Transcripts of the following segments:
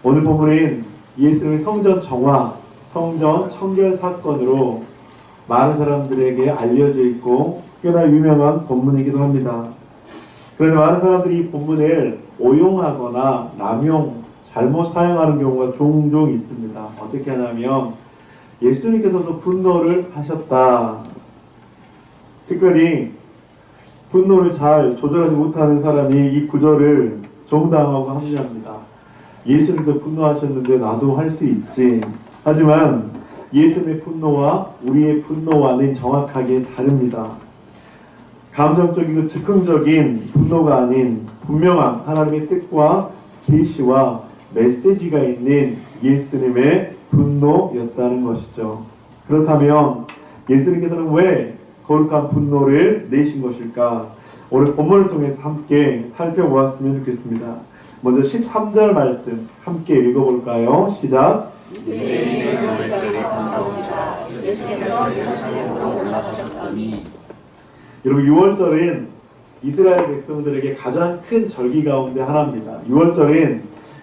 오늘 본문은 예수님의 성전 정화, 성전 청결 사건으로 많은 사람들에게 알려져 있고 꽤나 유명한 본문이기도 합니다. 그런데 많은 사람들이 이 본문을 오용하거나 남용, 잘못 사용하는 경우가 종종 있습니다. 어떻게 하냐면 예수님께서도 분노를 하셨다. 특별히 분노를 잘 조절하지 못하는 사람이 이 구절을 정당하고 합리합니다. 예수님도 분노하셨는데 나도 할 수 있지. 하지만 예수님의 분노와 우리의 분노와는 정확하게 다릅니다. 감정적이고 즉흥적인 분노가 아닌 분명한 하나님의 뜻과 계시와 메시지가 있는 예수님의 분노였다는 것이죠. 그렇다면 예수님께서는 왜 거룩한 분노를 내신 것일까? 오늘 본문을 통해서 함께 살펴보았으면 좋겠습니다. 먼저 13절 말씀 함께 읽어볼까요? 시작. 여러분 6월절은 이스라엘 백성들에게 가장 큰 절기 가운데 하나입니다. 6월절은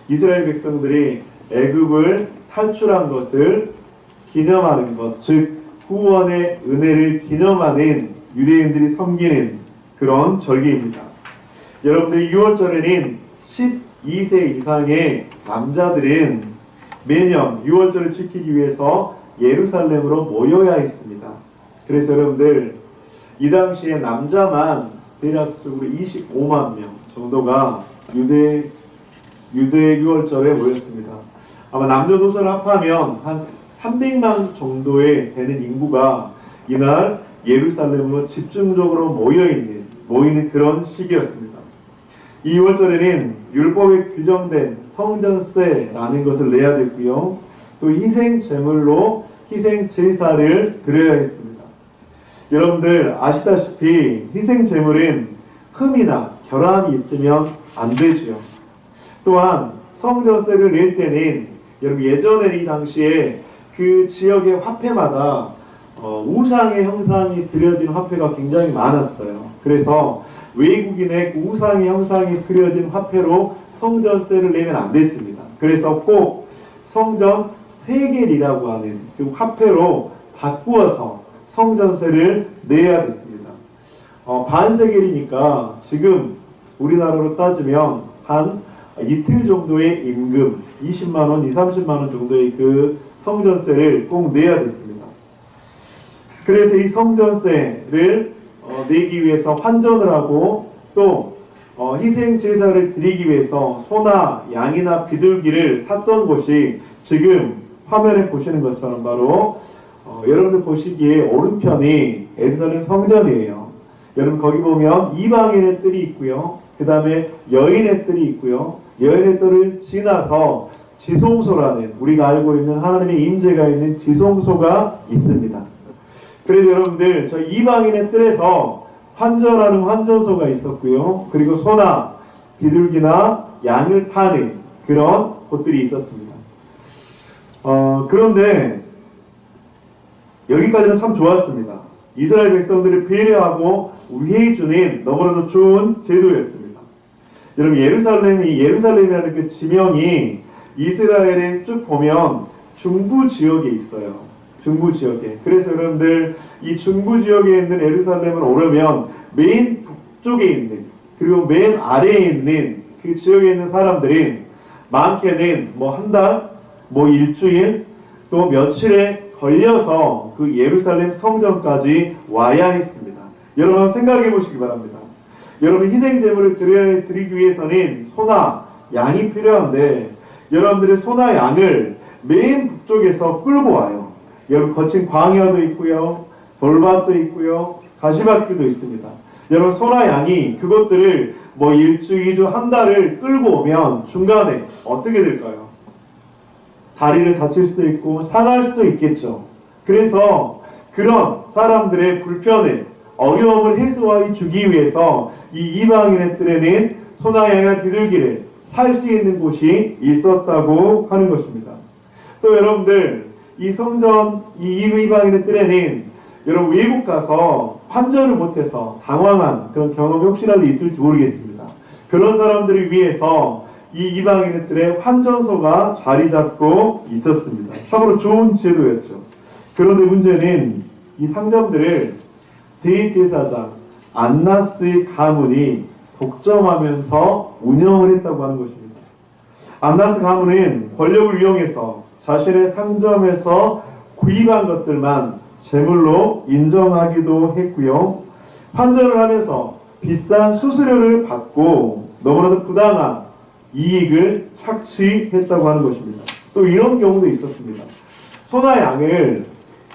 이스라엘 백성들이 애굽을 탈출한 것을 기념하는 것, 즉 구원의 은혜를 기념하는 유대인들이 섬기는 그런 절기입니다. 여러분들 6월절에는 12세 이상의 남자들은 매년 6월절을 지키기 위해서 예루살렘으로 모여야 했습니다. 그래서 여러분들 이 당시에 남자만 대략적으로 25만 명 정도가 유대 6월절에 모였습니다. 아마 남녀노소를 합하면 한 300만 정도의 되는 인구가 이날 예루살렘으로 집중적으로 모이는 그런 시기였습니다. 이 6월절에는 율법에 규정된 성전세라는 것을 내야 됐고요. 또 희생 제물로 희생 제사를 드려야 했습니다. 여러분들 아시다시피 희생 제물은 흠이나 결함이 있으면 안 되죠. 또한 성전세를 낼 때는 여러분 예전에 이 당시에 그 지역의 화폐마다 우상의 형상이 그려진 화폐가 굉장히 많았어요. 그래서 외국인의 그 우상의 형상이 그려진 화폐로 성전세를 내면 안 됐습니다. 그래서 꼭 성전 세겔이라고 하는 그 화폐로 바꾸어서 성전세를 내야 됐습니다. 반세겔이니까 지금 우리나라로 따지면 한 이틀 정도의 임금 20만원, 30만원 정도의 그 성전세를 꼭 내야 됐습니다. 그래서 이 성전세를 내기 위해서 환전을 하고 또 희생 제사를 드리기 위해서 소나 양이나 비둘기를 샀던 곳이 지금 화면에 보시는 것처럼 바로 여러분들 보시기에 오른편이 예루살렘 성전이에요. 여러분 거기 보면 이방인의 뜰이 있고요. 그 다음에 여인의 뜰이 있고요. 여인의 뜰을 지나서 지성소라는 우리가 알고 있는 하나님의 임재가 있는 지성소가 있습니다. 그래서 여러분들 저 이방인의 뜰에서 환전하는 환전소가 있었고요. 그리고 소나 비둘기나 양을 파는 그런 곳들이 있었습니다. 그런데 여기까지는 참 좋았습니다. 이스라엘 백성들을 배려하고 위해주는 너무나도 좋은 제도였습니다. 여러분 예루살렘이라는 그 지명이 이스라엘에 쭉 보면 중부 지역에 있어요. 중부 지역에. 그래서 여러분들 이 중부 지역에 있는 예루살렘을 오르면 맨 북쪽에 있는 그리고 맨 아래에 있는 그 지역에 있는 사람들이 많게는 뭐 한 달, 뭐 일주일, 또 며칠에 걸려서 그 예루살렘 성전까지 와야 했습니다. 여러분 생각해 보시기 바랍니다. 여러분 희생 제물을 드리기 위해서는 소나 양이 필요한데 여러분들의 소나 양을 맨 북쪽에서 끌고 와요. 여러분 거친 광야도 있고요, 돌밭도 있고요, 가시밭길도 있습니다. 여러분 소나 양이 그것들을 뭐 일주, 2주, 한 달을 끌고 오면 중간에 어떻게 될까요? 다리를 다칠 수도 있고 상할 수도 있겠죠. 그래서 그런 사람들의 불편을 어려움을 해소해 주기 위해서 이 이방인의 뜰에는 소나 양이나 비둘기를 살 수 있는 곳이 있었다고 하는 것입니다. 또 여러분들 이 성전 이 이방인의 뜰에는 여러분 외국 가서 환전을 못해서 당황한 그런 경험이 혹시라도 있을지 모르겠습니다. 그런 사람들을 위해서 이 이방인들의 환전소가 자리 잡고 있었습니다. 참으로 좋은 제도였죠. 그런데 문제는 이 상점들을 대제사장 안나스의 가문이 독점하면서 운영을 했다고 하는 것입니다. 안나스 가문은 권력을 이용해서 자신의 상점에서 구입한 것들만 제물로 인정하기도 했고요. 환전을 하면서 비싼 수수료를 받고 너무나도 부당한 이익을 착취했다고 하는 것입니다. 또 이런 경우도 있었습니다. 소나 양을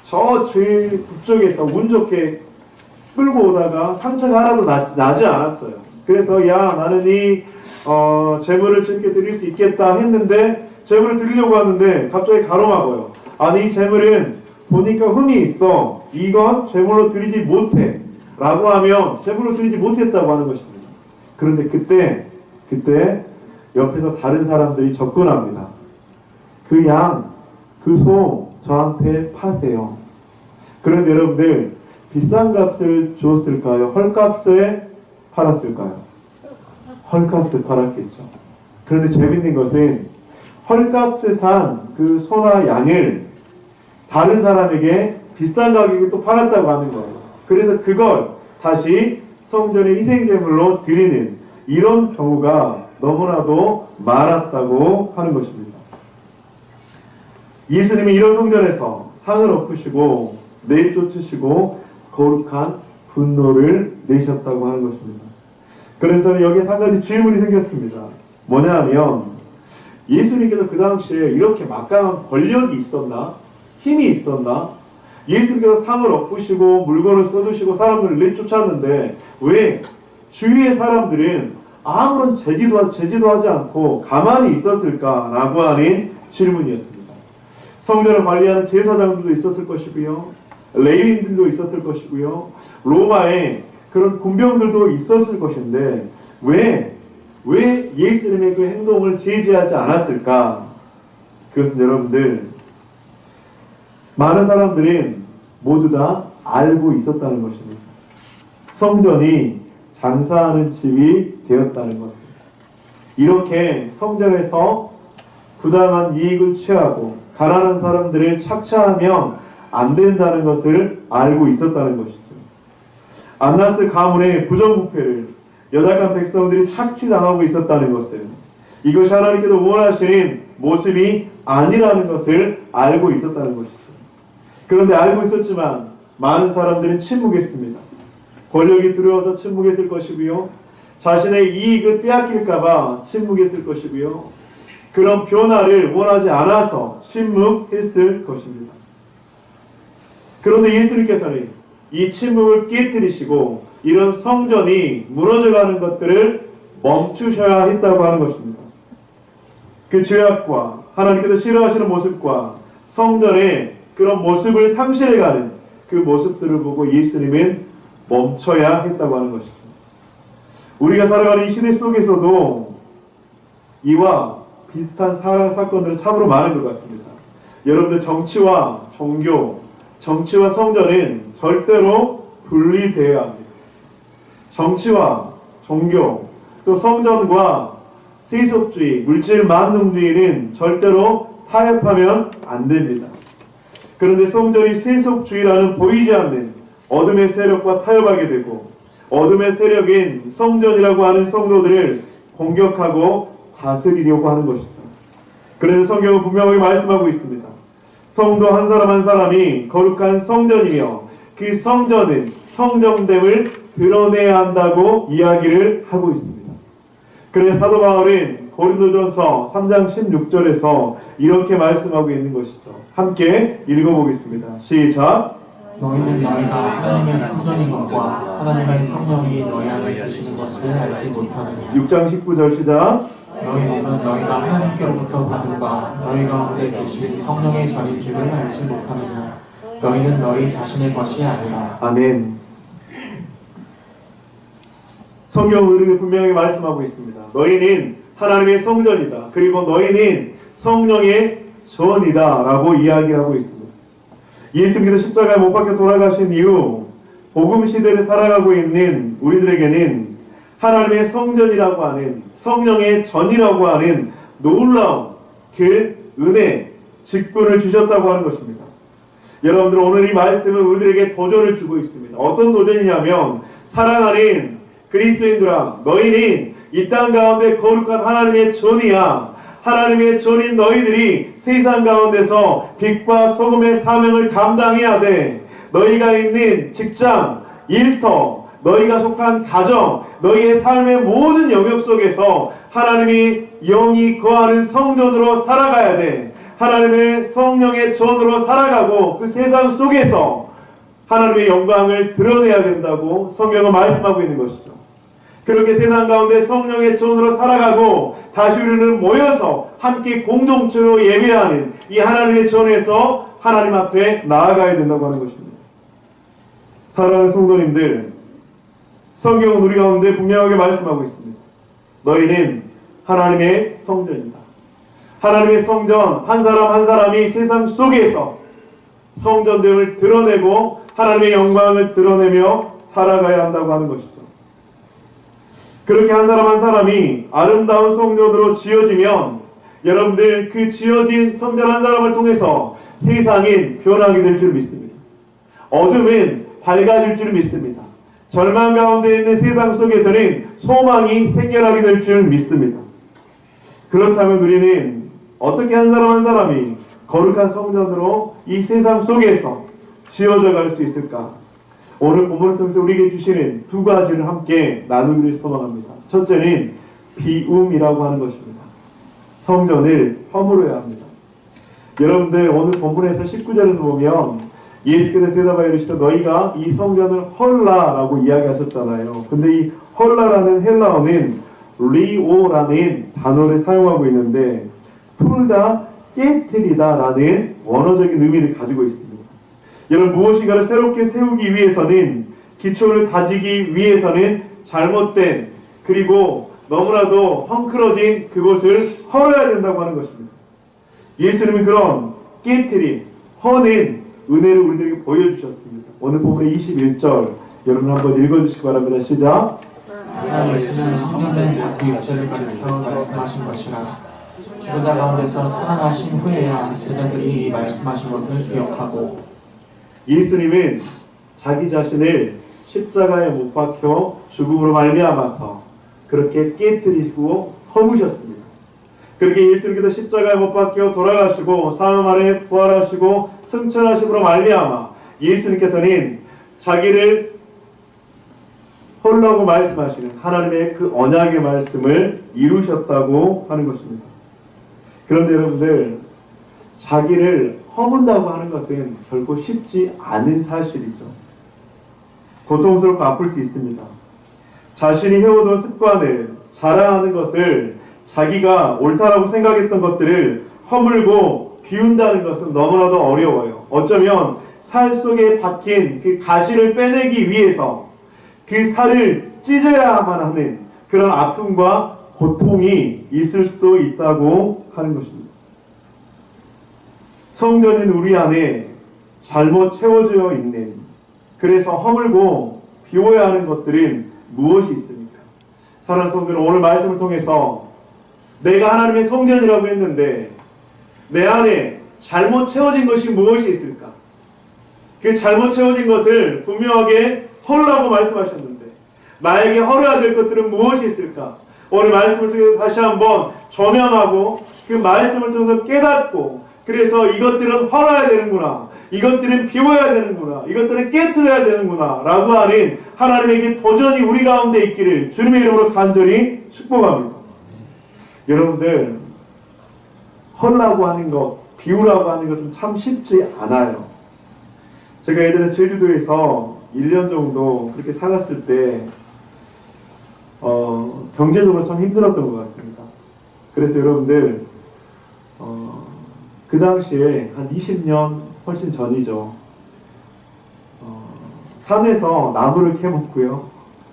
저 제일 북쪽에 있다 운 좋게 끌고 오다가 상처가 하나도 나지 않았어요. 그래서 야 나는 이 재물을 저렇게 드릴 수 있겠다 했는데 재물을 드리려고 하는데 갑자기 가로막아요. 아니 이 재물은 보니까 흠이 있어. 이건 재물로 드리지 못해. 라고 하면 재물로 드리지 못했다고 하는 것입니다. 그런데 그때 옆에서 다른 사람들이 접근합니다. 그 양, 그 소 저한테 파세요. 그런데 여러분들 비싼 값을 주었을까요? 헐값에 팔았을까요? 헐값에 팔았겠죠. 그런데 재밌는 것은 헐값에 산 그 소나 양을 다른 사람에게 비싼 가격에 또 팔았다고 하는 거예요. 그래서 그걸 다시 성전의 희생제물로 드리는 이런 경우가 너무나도 많았다고 하는 것입니다. 예수님이 이런 성전에서 상을 엎으시고 내쫓으시고 거룩한 분노를 내셨다고 하는 것입니다. 그래서 여기에 한 가지 질문이 생겼습니다. 뭐냐 하면 예수님께서 그 당시에 이렇게 막강한 권력이 있었나? 힘이 있었나? 예수님께서 상을 엎으시고 물건을 쏟으시고 사람들을 내쫓았는데 왜 주위의 사람들은 아무런 제지도 하지 않고 가만히 있었을까라고 하는 질문이었습니다. 성전을 관리하는 제사장들도 있었을 것이고요. 레위인들도 있었을 것이고요. 로마에 그런 군병들도 있었을 것인데 왜 예수님의 그 행동을 제지하지 않았을까? 그것은 여러분들 많은 사람들은 모두 다 알고 있었다는 것입니다. 성전이 장사하는 집이 되었다는 것을. 이렇게 성전에서 부당한 이익을 취하고 가난한 사람들을 착취하면 안 된다는 것을 알고 있었다는 것이죠. 안나스 가문의 부정부패를 연약한 백성들이 착취당하고 있었다는 것을, 이것이 하나님께서 원하시는 모습이 아니라는 것을 알고 있었다는 것이죠. 그런데 알고 있었지만 많은 사람들은 침묵했습니다. 권력이 두려워서 침묵했을 것이고요. 자신의 이익을 빼앗길까봐 침묵했을 것이고요. 그런 변화를 원하지 않아서 침묵했을 것입니다. 그런데 예수님께서는 이 침묵을 깨뜨리시고 이런 성전이 무너져가는 것들을 멈추셔야 했다고 하는 것입니다. 그 죄악과 하나님께서 싫어하시는 모습과 성전의 그런 모습을 상실해가는 그 모습들을 보고 예수님은 멈춰야 했다고 하는 것이죠. 우리가 살아가는 이 시대 속에서도 이와 비슷한 사건들은 참으로 많은 것 같습니다. 여러분들 정치와 종교, 정치와 성전은 절대로 분리되어야 합니다. 정치와 종교, 또 성전과 세속주의, 물질 만능주의는 절대로 타협하면 안 됩니다. 그런데 성전이 세속주의라는 보이지 않는 어둠의 세력과 타협하게 되고 어둠의 세력인 성전이라고 하는 성도들을 공격하고 다스리려고 하는 것이죠. 그래서 성경은 분명하게 말씀하고 있습니다. 성도 한 사람 한 사람이 거룩한 성전이며 그 성전은 성정됨을 드러내야 한다고 이야기를 하고 있습니다. 그래서 사도 바울은 고린도전서 3장 16절에서 이렇게 말씀하고 있는 것이죠. 함께 읽어보겠습니다. 시작. 너희는 너희가 하나님의 성전인 것과 하나님의 성령이 너희 안에 계시는 것을 알지 못하느냐. 6장 19절 시작. 너희 몸은 너희가 하나님께로부터 받은 바 너희 가운데 계신 성령의 전인 줄을 알지 못하느냐. 너희는 너희 자신의 것이 아니라. 아멘. 성경은 우리에게 분명히 말씀하고 있습니다. 너희는 하나님의 성전이다. 그리고 너희는 성령의 전이다 라고 이야기를 하고 있습니다. 예수님께서 십자가에 못 박혀 돌아가신 이후 복음 시대를 살아가고 있는 우리들에게는 하나님의 성전이라고 하는, 성령의 전이라고 하는 놀라운 그 은혜, 직분을 주셨다고 하는 것입니다. 여러분들, 오늘 이 말씀은 우리들에게 도전을 주고 있습니다. 어떤 도전이냐면, 사랑하는 그리스도인들아, 너희는 이 땅 가운데 거룩한 하나님의 전이야. 하나님의 전인 너희들이 세상 가운데서 빛과 소금의 사명을 감당해야 돼. 너희가 있는 직장, 일터, 너희가 속한 가정, 너희의 삶의 모든 영역 속에서 하나님이 영이 거하는 성전으로 살아가야 돼. 하나님의 성령의 전으로 살아가고 그 세상 속에서 하나님의 영광을 드러내야 된다고 성경은 말씀하고 있는 것이죠. 그렇게 세상 가운데 성령의 전으로 살아가고 다시 우리는 모여서 함께 공동체로 예배하는 이 하나님의 전에서 하나님 앞에 나아가야 된다고 하는 것입니다. 사랑하는 성도님들, 성경은 우리 가운데 분명하게 말씀하고 있습니다. 너희는 하나님의 성전이다. 하나님의 성전, 한 사람 한 사람이 세상 속에서 성전됨을 드러내고 하나님의 영광을 드러내며 살아가야 한다고 하는 것이죠. 그렇게 한 사람 한 사람이 아름다운 성전으로 지어지면 여러분들, 그 지어진 성전 한 사람을 통해서 세상이 변하게 될 줄 믿습니다. 어둠은 밝아질 줄 믿습니다. 절망 가운데 있는 세상 속에서는 소망이 생겨나게 될 줄 믿습니다. 그렇다면 우리는 어떻게 한 사람 한 사람이 거룩한 성전으로 이 세상 속에서 지어져 갈 수 있을까? 오늘 본문을 통해서 우리에게 주시는 두 가지를 함께 나누기를 소망합니다. 첫째는 비움이라고 하는 것입니다. 성전을 허물어야 합니다. 여러분들, 오늘 본문에서 19절에서 보면 예수께서 대답하여 이르시되 너희가 이 성전을 헐라라고 이야기하셨잖아요. 근데 이 헐라라는 헬라어는 리오라는 단어를 사용하고 있는데 풀다, 깨트리다라는 원어적인 의미를 가지고 있습니다. 여러분, 무엇인가를 새롭게 세우기 위해서는, 기초를 다지기 위해서는 잘못된, 그리고 너무나도 헝클어진 그것을 헐어야 된다고 하는 것입니다. 예수님은 그런 깨트림, 허는 은혜를 우리들에게 보여주셨습니다. 오늘 본문의 21절 여러분 한번 읽어주시기 바랍니다. 시작. 예수는 성령된 자기 육체를 가리켜 말씀하신 것이라. 죽은 자 가운데서 살아나신 후에야 제자들이 이 말씀하신 것을 기억하고. 예수님은 자기 자신을 십자가에 못 박혀 죽음으로 말미암아서 그렇게 깨뜨리고 허무셨습니다. 그렇게 예수님께서 십자가에 못 박혀 돌아가시고 사흘 만에 부활하시고 승천하심으로 말미암아 예수님께서는 자기를 헐라고 말씀하시는 하나님의 그 언약의 말씀을 이루셨다고 하는 것입니다. 그런데 여러분들, 자기를 허문다고 하는 것은 결코 쉽지 않은 사실이죠. 고통스럽고 아플 수 있습니다. 자신이 해오던 습관을, 자랑하는 것을, 자기가 옳다라고 생각했던 것들을 허물고 비운다는 것은 너무나도 어려워요. 어쩌면 살 속에 박힌 그 가시를 빼내기 위해서 그 살을 찢어야만 하는 그런 아픔과 고통이 있을 수도 있다고 하는 것입니다. 성전인 우리 안에 잘못 채워져 있는, 그래서 허물고 비워야 하는 것들은 무엇이 있습니까? 사랑하는 성도들, 오늘 말씀을 통해서 내가 하나님의 성전이라고 했는데 내 안에 잘못 채워진 것이 무엇이 있을까? 그 잘못 채워진 것을 분명하게 헐라고 말씀하셨는데 나에게 헐어야 될 것들은 무엇이 있을까? 오늘 말씀을 통해서 다시 한번 조명하고 그 말씀을 통해서 깨닫고, 그래서 이것들은 헐어야 되는구나, 이것들은 비워야 되는구나, 이것들은 깨트려야 되는구나 라고 하는 하나님의 그 도전이 우리 가운데 있기를 주님의 이름으로 간절히 축복합니다. 여러분들, 헐라고 하는 것, 비우라고 하는 것은 참 쉽지 않아요. 제가 예전에 제주도에서 1년 정도 그렇게 살았을 때 경제적으로 참 힘들었던 것 같습니다. 그래서 여러분들, 그 당시에 한 20년 훨씬 전이죠. 산에서 나무를 캐먹고요,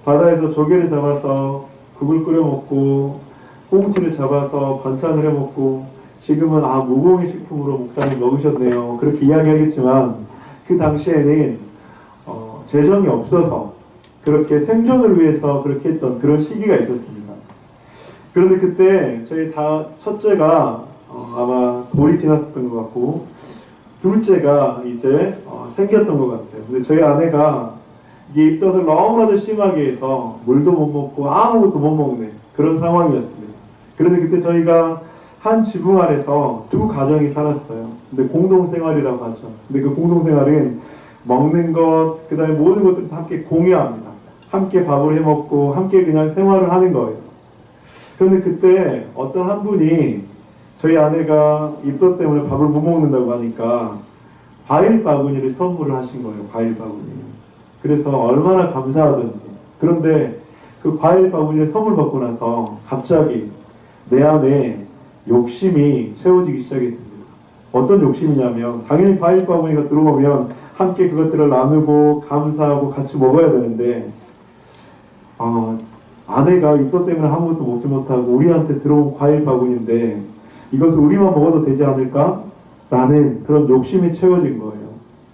바다에서 조개를 잡아서 국을 끓여 먹고, 꽁치를 잡아서 반찬을 해먹고, 지금은 무공의 식품으로 목사님 먹으셨네요, 그렇게 이야기하겠지만 그 당시에는 재정이 없어서 그렇게 생존을 위해서 그렇게 했던 그런 시기가 있었습니다. 그런데 그때 저희 다 첫째가 아마 돌이 지났었던 것 같고 둘째가 이제 생겼던 것 같아요. 근데 저희 아내가 이게 입덧을 너무나도 심하게 해서 물도 못 먹고 아무것도 못 먹는 그런 상황이었습니다. 그런데 그때 저희가 한 지붕 아래서 두 가정이 살았어요. 근데 공동생활이라고 하죠. 근데 그 공동생활은 먹는 것, 그 다음에 모든 것들을 다 함께 공유합니다. 함께 밥을 해 먹고 함께 그냥 생활을 하는 거예요. 그런데 그때 어떤 한 분이 저희 아내가 입덧 때문에 밥을 못 먹는다고 하니까 과일 바구니를 선물을 하신 거예요. 과일 바구니. 그래서 얼마나 감사하던지. 그런데 그 과일 바구니를 선물 받고 나서 갑자기 내 안에 욕심이 채워지기 시작했습니다. 어떤 욕심이냐면 당연히 과일 바구니가 들어오면 함께 그것들을 나누고 감사하고 같이 먹어야 되는데 아내가 입덧 때문에 아무것도 먹지 못하고 우리한테 들어온 과일 바구니인데 이것을 우리만 먹어도 되지 않을까? 라는 그런 욕심이 채워진 거예요.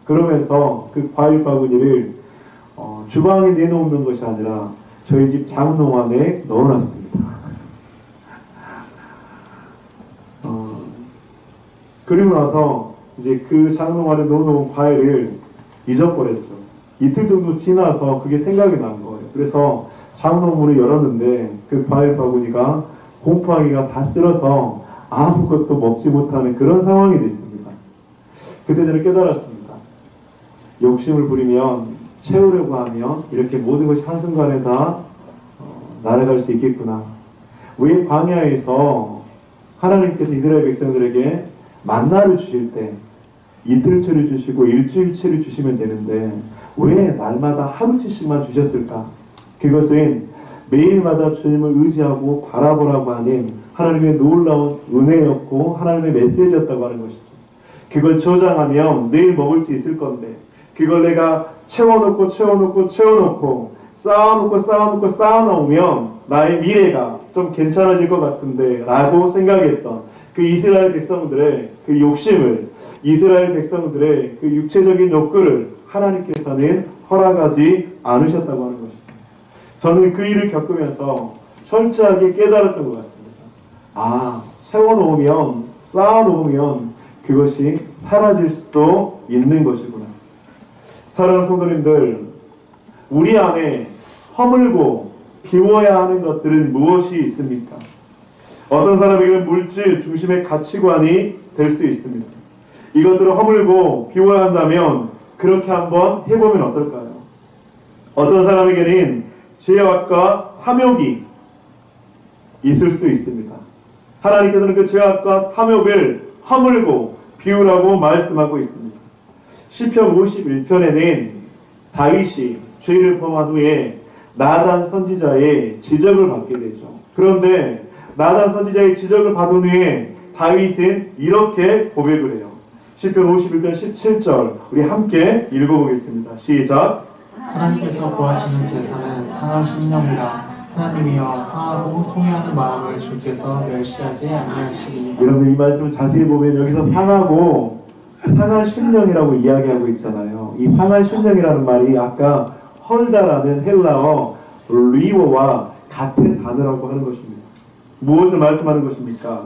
그러면서 그 과일 바구니를 주방에 내놓는 것이 아니라 저희 집 장롱 안에 넣어놨습니다. 그리고 나서 이제 그 장롱 안에 넣어놓은 과일을 잊어버렸죠. 이틀 정도 지나서 그게 생각이 난 거예요. 그래서 장롱문을 열었는데 그 과일 바구니가 곰팡이가 다 쓸어서 아무것도 먹지 못하는 그런 상황이 됐습니다. 그때 저는 깨달았습니다. 욕심을 부리면 채우려고 하면 이렇게 모든 것이 한순간에 다 날아갈 수 있겠구나. 왜 광야에서 하나님께서 이스라엘 백성들에게 만나를 주실 때 이틀치를 주시고 일주일치를 주시면 되는데 왜 날마다 하루치씩만 주셨을까? 그것은 매일마다 주님을 의지하고 바라보라고 하는 하나님의 놀라운 은혜였고 하나님의 메시지였다고 하는 것이죠. 그걸 저장하면 내일 먹을 수 있을 건데 그걸 내가 채워놓고 쌓아놓으면 나의 미래가 좀 괜찮아질 것 같은데 라고 생각했던 그 이스라엘 백성들의 그 욕심을, 이스라엘 백성들의 그 육체적인 욕구를 하나님께서는 허락하지 않으셨다고 하는 것입니다. 저는 그 일을 겪으면서 철저하게 깨달았던 것 같습니다. 세워놓으면, 쌓아놓으면 그것이 사라질 수도 있는 것이구나. 사랑하는 성도님들, 우리 안에 허물고 비워야 하는 것들은 무엇이 있습니까? 어떤 사람에게는 물질 중심의 가치관이 될 수도 있습니다. 이것들을 허물고 비워야 한다면 그렇게 한번 해보면 어떨까요? 어떤 사람에게는 죄악과 탐욕이 있을 수도 있습니다. 하나님께서는 그 죄악과 탐욕을 허물고 비우라고 말씀하고 있습니다. 시편 51편에는 다윗이 죄를 범한 후에 나단 선지자의 지적을 받게 되죠. 그런데 나단 선지자의 지적을 받은 후에 다윗은 이렇게 고백을 해요. 시편 51편 17절 우리 함께 읽어보겠습니다. 시작. 하나님께서 구하시는 제사는 상한 심령이라. 하나님이여 상하고 통회하는 마음을 주께서 멸시하지 아니하시리니. 여러분 이 말씀을 자세히 보면 여기서 상하고 상한 심령이라고 이야기하고 있잖아요. 이 상한 심령이라는 말이 아까 헐다라는 헬라어 리오와 같은 단어라고 하는 것입니다. 무엇을 말씀하는 것입니까?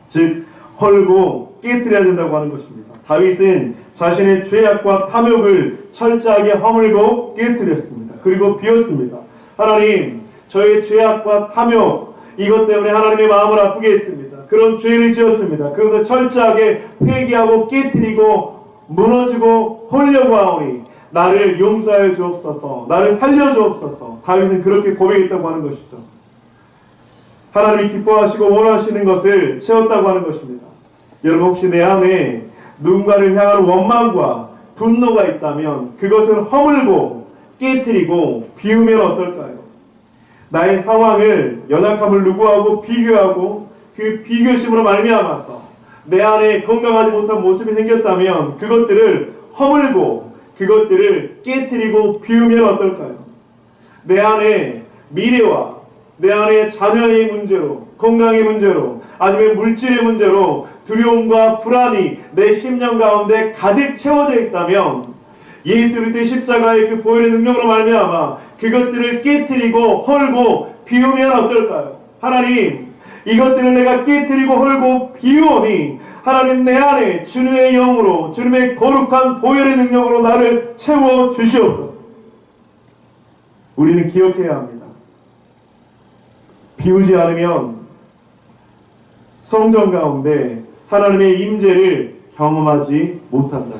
즉 헐고 깨트려야 된다고 하는 것입니다. 다윗은 자신의 죄악과 탐욕을 철저하게 허물고 깨트렸습니다. 그리고 비웠습니다. 하나님, 저의 죄악과 탐욕 이것 때문에 하나님의 마음을 아프게 했습니다. 그런 죄를 지었습니다. 그것을 철저하게 회개하고 깨트리고 무너지고 홀려고 하오니 나를 용서하여 주옵소서, 나를 살려 주옵소서. 다윗은 그렇게 고백했다고 하는 것이죠. 하나님이 기뻐하시고 원하시는 것을 채웠다고 하는 것입니다. 여러분 혹시 내 안에 누군가를 향한 원망과 분노가 있다면 그것을 허물고 깨트리고 비우면 어떨까요? 나의 상황을 연약함을 누구하고 비교하고 그 비교심으로 말미암아서 내 안에 건강하지 못한 모습이 생겼다면 그것들을 허물고 그것들을 깨트리고 비우면 어떨까요? 내 안에 미래와 내 안에 자녀의 문제로, 건강의 문제로, 아니면 물질의 문제로 두려움과 불안이 내 심령 가운데 가득 채워져 있다면 예수 그리스도의 십자가의 그 보혈의 능력으로 말미암아 그것들을 깨트리고 헐고 비우면 어떨까요? 하나님, 이것들을 내가 깨트리고 헐고 비우오니 하나님 내 안에 주님의 영으로 주님의 거룩한 보혈의 능력으로 나를 채워 주시옵소서. 우리는 기억해야 합니다. 비우지 않으면 성전 가운데 하나님의 임재를 경험하지 못한다.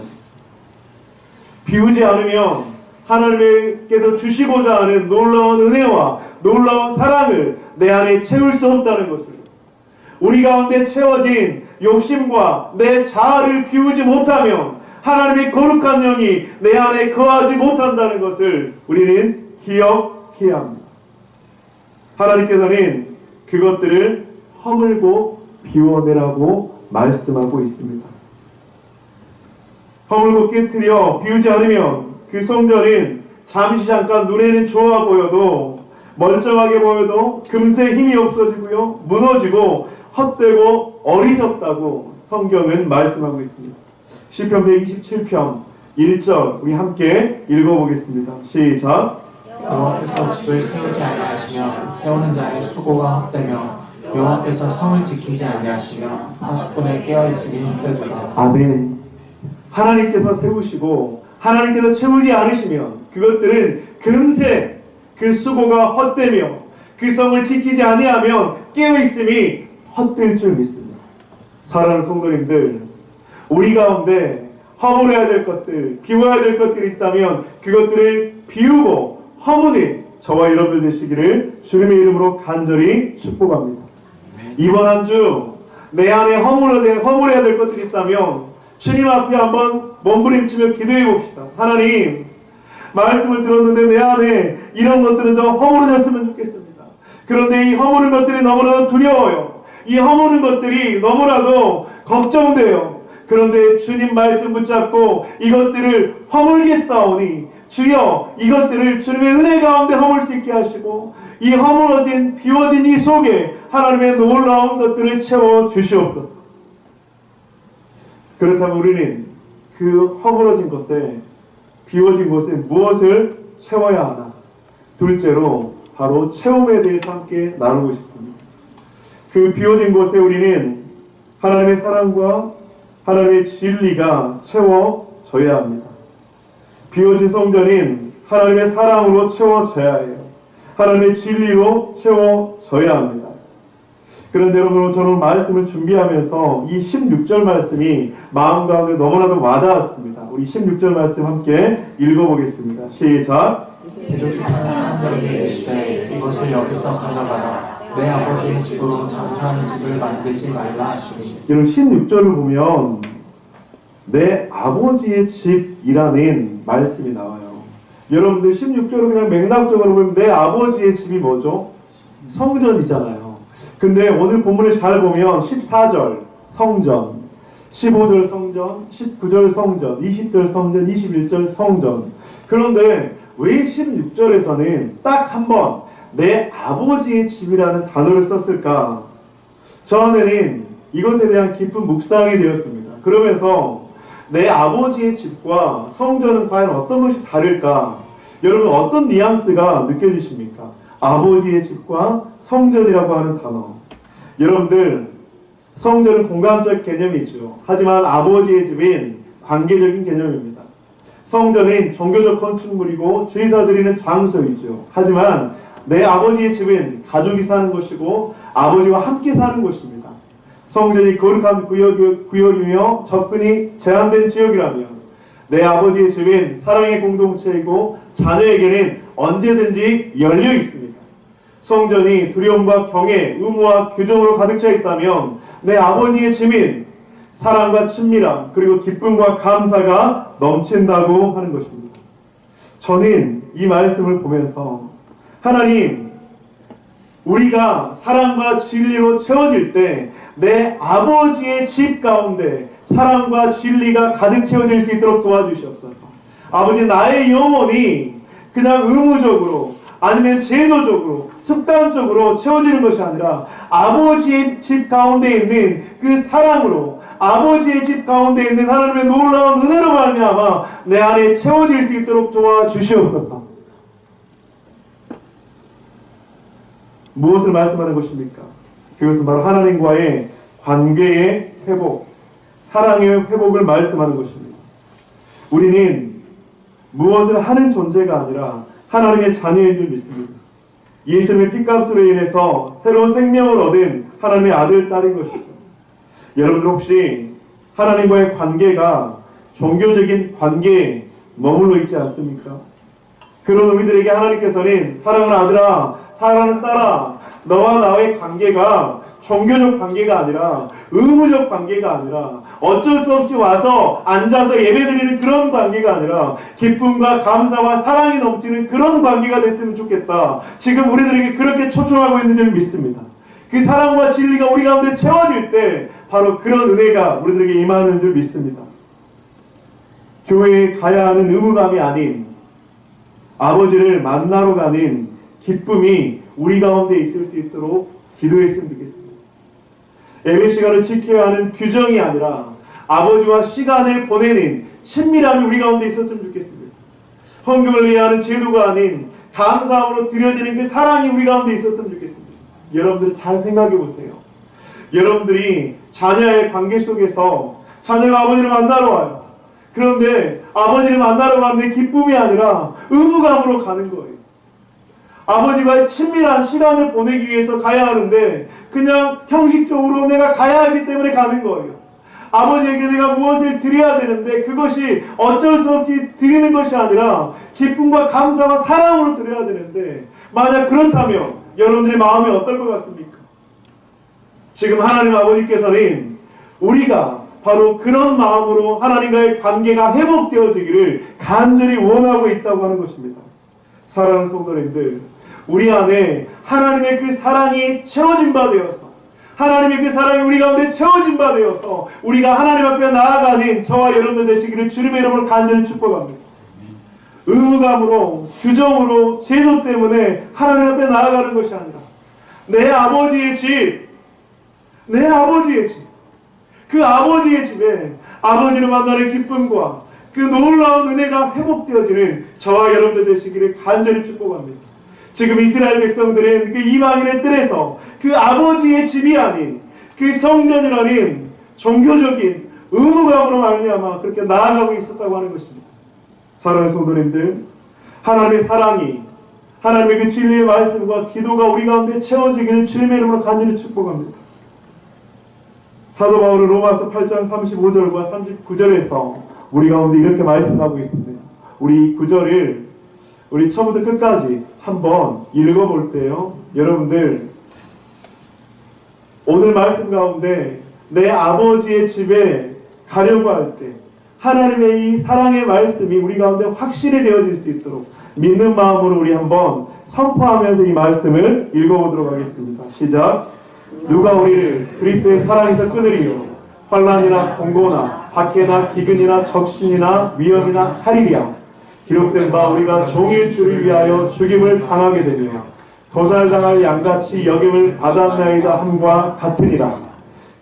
비우지 않으면 하나님께서 주시고자 하는 놀라운 은혜와 놀라운 사랑을 내 안에 채울 수 없다는 것을, 우리 가운데 채워진 욕심과 내 자아를 비우지 못하면 하나님의 거룩한 영이 내 안에 거하지 못한다는 것을 우리는 기억해야 합니다. 하나님께서는 그것들을 허물고 비워내라고 말씀하고 있습니다. 허물고 깨트려 비우지 않으면 그 성전은 잠시 잠깐 눈에는 좋아 보여도, 멀쩡하게 보여도 금세 힘이 없어지고요, 무너지고 헛되고 어리석다고 성경은 말씀하고 있습니다. 시편 127편 1절 우리 함께 읽어보겠습니다. 시작. 여호와께서 집을 세우지 아니하시며 세우는 자의 수고가 헛되며 여호와께서 성을 지키지 아니하시며 파수꾼에 깨어있으니 힘들도다. 아멘. 하나님께서 세우시고 하나님께서 채우지 않으시면 그것들은 금세 그 수고가 헛되며 그 성을 지키지 아니하면 깨어있음이 헛될 줄 믿습니다. 사랑하는 성도님들, 우리 가운데 허물어야 될 것들, 비워야 될 것들이 있다면 그것들을 비우고 허무는 저와 여러분들 되시기를 주님의 이름으로 간절히 축복합니다. 이번 한 주 내 안에 허물어야 될 것들이 있다면 주님 앞에 한번 몸부림치며 기도해 봅시다. 하나님, 말씀을 들었는데 내 안에 이런 것들은 좀 허물어졌으면 좋겠습니다. 그런데 이 허무는 것들이 너무나도 두려워요. 이 허무는 것들이 너무나도 걱정돼요. 그런데 주님 말씀 붙잡고 이것들을 허물겠사오니 주여, 이것들을 주님의 은혜 가운데 허물 수 있게 하시고 이 허물어진 비워진 이 속에 하나님의 놀라운 것들을 채워 주시옵소서. 그렇다면 우리는 그 허물어진 것에, 비워진 곳에 무엇을 채워야 하나? 둘째로 바로 채움에 대해서 함께 나누고 싶습니다. 그 비워진 곳에 우리는 하나님의 사랑과 하나님의 진리가 채워져야 합니다. 비워진 성전인 하나님의 사랑으로 채워져야 해요. 하나님의 진리로 채워져야 합니다. 그런데 여러분, 저는 말씀을 준비하면서 이 16절 말씀이 마음 가운데 너무나도 와닿았습니다. 우리 16절 말씀 함께 읽어보겠습니다. 시작. 기독교하는 사람들에게 이르시되 이것을 여기서 가져가라. 내 아버지의 집으로 장사하는 집을 만들지 말라 하시니. 여러분, 16절을 보면 내 아버지의 집이라는 말씀이 나와요. 여러분들 16절을 그냥 맥락적으로 보면 내 아버지의 집이 뭐죠? 성전이잖아요. 근데 오늘 본문을 잘 보면 14절 성전, 15절 성전, 19절 성전, 20절 성전, 21절 성전. 그런데 왜 16절에서는 딱 한 번 내 아버지의 집이라는 단어를 썼을까? 저 안에는 이것에 대한 깊은 묵상이 되었습니다. 그러면서 내 아버지의 집과 성전은 과연 어떤 것이 다를까? 여러분, 어떤 뉘앙스가 느껴지십니까? 아버지의 집과 성전이라고 하는 단어. 여러분들, 성전은 공간적 개념이 있죠. 하지만 아버지의 집은 관계적인 개념입니다. 성전은 종교적 건축물이고 제사 드리는 장소이죠. 하지만 내 아버지의 집은 가족이 사는 곳이고 아버지와 함께 사는 곳입니다. 성전이 거룩한 구역이며 접근이 제한된 지역이라면 내 아버지의 집은 사랑의 공동체이고 자녀에게는 언제든지 열려 있습니다. 성전이 두려움과 경외, 의무와 규정으로 가득 차 있다면 내 아버지의 집은 사랑과 친밀함, 그리고 기쁨과 감사가 넘친다고 하는 것입니다. 저는 이 말씀을 보면서 하나님, 우리가 사랑과 진리로 채워질 때 내 아버지의 집 가운데 사랑과 진리가 가득 채워질 수 있도록 도와주시옵소서. 아버지, 나의 영혼이 그냥 의무적으로 아니면 제도적으로 습관적으로 채워지는 것이 아니라 아버지의 집 가운데 있는 그 사랑으로, 아버지의 집 가운데 있는 하나님의 놀라운 은혜로 말미암아 내 안에 채워질 수 있도록 도와주시옵소서. 무엇을 말씀하는 것입니까? 그것은 바로 하나님과의 관계의 회복, 사랑의 회복을 말씀하는 것입니다. 우리는 무엇을 하는 존재가 아니라 하나님의 자녀인 줄 믿습니다. 예수님의 피값으로 인해서 새로운 생명을 얻은 하나님의 아들, 딸인 것이죠. 여러분들 혹시 하나님과의 관계가 종교적인 관계에 머물러 있지 않습니까? 그런 우리들에게 하나님께서는 사랑하는 아들아, 사랑하는 딸아, 너와 나의 관계가 종교적 관계가 아니라 의무적 관계가 아니라 어쩔 수 없이 와서 앉아서 예배드리는 그런 관계가 아니라 기쁨과 감사와 사랑이 넘치는 그런 관계가 됐으면 좋겠다. 지금 우리들에게 그렇게 초청하고 있는 줄 믿습니다. 그 사랑과 진리가 우리 가운데 채워질 때 바로 그런 은혜가 우리들에게 임하는 줄 믿습니다. 교회에 가야 하는 의무감이 아닌 아버지를 만나러 가는 기쁨이 우리 가운데 있을 수 있도록 기도했으면 좋겠습니다. 예배 시간을 지켜야 하는 규정이 아니라 아버지와 시간을 보내는 친밀함이 우리 가운데 있었으면 좋겠습니다. 헌금을 내야 하는 제도가 아닌 감사함으로 드려지는 그 사랑이 우리 가운데 있었으면 좋겠습니다. 여러분들 잘 생각해 보세요. 여러분들이 자녀의 관계 속에서 자녀가 아버지를 만나러 와요. 그런데 아버지를 만나러 가는 기쁨이 아니라 의무감으로 가는 거예요. 아버지와의 친밀한 시간을 보내기 위해서 가야 하는데 그냥 형식적으로 내가 가야 하기 때문에 가는 거예요. 아버지에게 내가 무엇을 드려야 되는데 그것이 어쩔 수 없이 드리는 것이 아니라 기쁨과 감사와 사랑으로 드려야 되는데 만약 그렇다면 여러분들의 마음이 어떨 것 같습니까? 지금 하나님 아버지께서는 우리가 바로 그런 마음으로 하나님과의 관계가 회복되어지기를 간절히 원하고 있다고 하는 것입니다. 사랑하는 성도님들, 우리 안에 하나님의 그 사랑이 채워진 바 되어서 하나님의 그 사랑이 우리 가운데 채워진 바 되어서 우리가 하나님 앞에 나아가는 저와 여러분들 되시기를 주님의 이름으로 간절히 축복합니다. 의무감으로, 규정으로, 제도 때문에 하나님 앞에 나아가는 것이 아니라 내 아버지의 집, 내 아버지의 집, 그 아버지의 집에 아버지를 만나는 기쁨과 그 놀라운 은혜가 회복되어지는 저와 여러분들 되시기를 간절히 축복합니다. 지금 이스라엘 백성들은 그 이방인의 뜰에서 그 아버지의 집이 아닌 그 성전이라는 종교적인 의무감으로 말미암아 그렇게 나아가고 있었다고 하는 것입니다. 사랑하는 성도님들, 하나님의 사랑이 하나님의 그 진리의 말씀과 기도가 우리 가운데 채워지기를 주님의 이름으로 간절히 축복합니다. 사도 바울은 로마서 8장 35절과 39절에서 우리 가운데 이렇게 말씀하고 있습니다. 우리 이 구절을 우리 처음부터 끝까지 한번 읽어볼 때요, 여러분들 오늘 말씀 가운데 내 아버지의 집에 가려고 할 때 하나님의 이 사랑의 말씀이 우리 가운데 확실히 되어질 수 있도록 믿는 마음으로 우리 한번 선포하면서 이 말씀을 읽어보도록 하겠습니다. 시작. 누가 우리를 그리스도의 사랑에서 끊으리요? 환난이나 공고나 박해나 기근이나 적신이나 위험이나 칼이랴. 기록된 바 우리가 종일 주를 위하여 죽임을 당하게 되며 도살당할 양같이 여김을 받았나이다 함과 같으니라.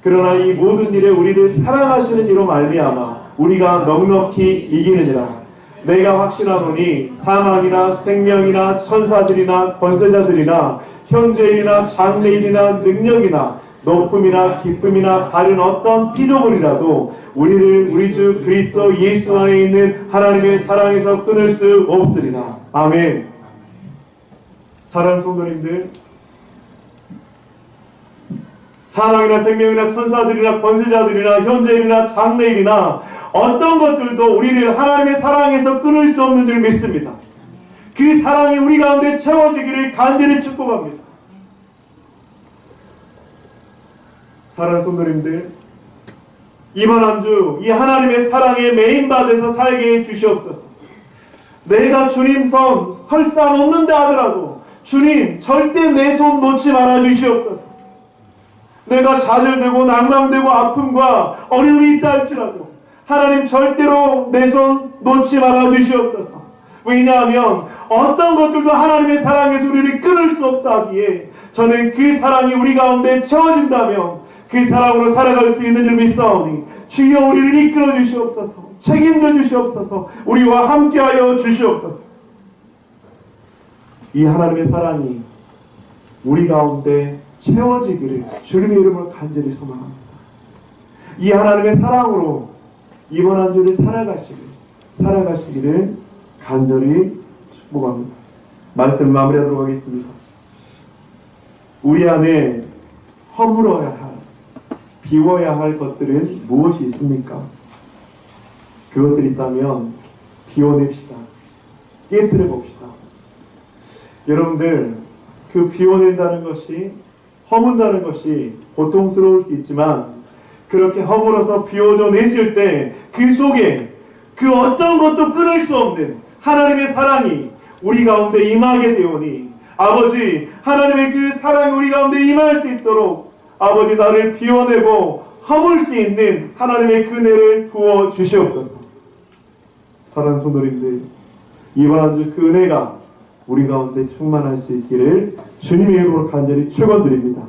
그러나 이 모든 일에 우리를 사랑하시는 이로 말미암아 우리가 넉넉히 이기느니라. 내가 확신하노니 사망이나 생명이나 천사들이나 권세자들이나 현재일이나 장래일이나 능력이나 높음이나 기쁨이나 다른 어떤 피조물이라도 우리를 우리 주 그리스도 예수 안에 있는 하나님의 사랑에서 끊을 수 없으리라. 아멘. 사랑하는 성도님들, 사망이나 생명이나 천사들이나 권세자들이나 현재일이나 장래일이나 어떤 것들도 우리를 하나님의 사랑에서 끊을 수 없는 줄 믿습니다. 그 사랑이 우리 가운데 채워지기를 간절히 축복합니다. 사랑하는 성도님들, 이번 한 주 이 하나님의 사랑에 메인받아서 살게 해 주시옵소서. 내가 주님 손 설사 놓는다 하더라도 주님 절대 내 손 놓지 말아 주시옵소서. 내가 좌절되고 낭망되고 아픔과 어려움이 있다 할지라도 하나님 절대로 내 손 놓지 말아 주시옵소서. 왜냐하면 어떤 것들도 하나님의 사랑에서 우리를 끊을 수 없다 하기에 저는 그 사랑이 우리 가운데 채워진다면 그 사랑으로 살아갈 수 있는 줄 믿사오니 주여 우리를 이끌어 주시옵소서. 책임져 주시옵소서. 우리와 함께하여 주시옵소서. 이 하나님의 사랑이 우리 가운데 채워지기를 주님의 이름으로 간절히 소망합니다. 이 하나님의 사랑으로 이번 한 주를 살아가시기를 간절히 축복합니다. 말씀을 마무리하도록 하겠습니다. 우리 안에 허물어야 할, 비워야 할 것들은 무엇이 있습니까? 그것들이 있다면 비워냅시다. 깨뜨려 봅시다. 여러분들, 그 비워낸다는 것이, 허문다는 것이 고통스러울 수 있지만 그렇게 허물어서 비워져 냈을 때 그 속에 그 어떤 것도 끊을 수 없는 하나님의 사랑이 우리 가운데 임하게 되오니 아버지, 하나님의 그 사랑이 우리 가운데 임할 수 있도록 아버지, 나를 비워내고 허물 수 있는 하나님의 그네를 부어 주시옵소서. 사랑하는 성도님들, 이번 한 주 그 은혜가 우리 가운데 충만할 수 있기를 주님의 이름으로 간절히 축원드립니다.